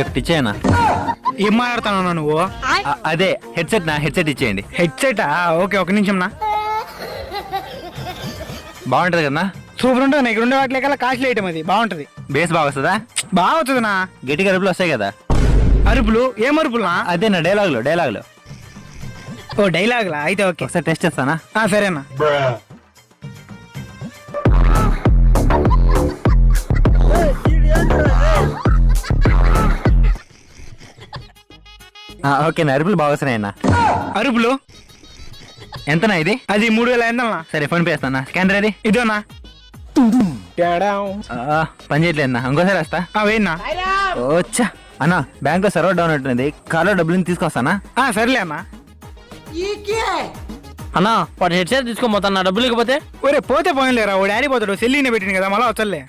ఒకటి ఇచ్చేయనా. ఏం మాట్లాడుతున్నావు నువ్వు? అదే హెడ్సెట్ ఇచ్చేయండి. హెడ్సెటా? ఓకే, ఒక నిమిషం నా. బాగుంటది కదా? సూపర్ ఉంటుంది. ఇక్కడ ఉండే వాటి కల్లా కాస్ట్లీ ఐటమ్ అది. బాగుంటది. బేస్ బాగా వస్తుందా? బాగా అవుతుంది నా. గట్టిగా అరుపులు వస్తాయి కదా? అరుపులు? ఏం అరుపులు నా? అదే నా డైలాగులు. ఓ డైలాగ్లా? అయితే ఓకే, ఒకసారి టెస్ట్ చేస్తానా? సరేనా. ఓకే నా, అరుపులు బాగా వస్తున్నాయి అన్న. అరుపులు ఎంతనా ఇది? అది 3,500 సరే ఫోన్ పే చేస్తానా. స్కానర్ అది ఇదోనా? పని చేయట్లేదు అన్న, ఇంకోసారి వస్తా. వేయన్నా. వచ్చా అన్న, బ్యాంక్ లో సర్వర్ డౌన్ అవుతుంది, కార్లో డబ్బులు తీసుకొస్తానా? సర్లే అన్న. అన్నా వాడు హెడ్సెట్ తీసుకోపోతాను, డబ్బులు ఇకపోతే. ఒరే పోతే పోయినలేరా, ఓ డాడీ పోతాడు, సెల్లీనే పెట్టింది కదా, మళ్ళా వచ్చలే.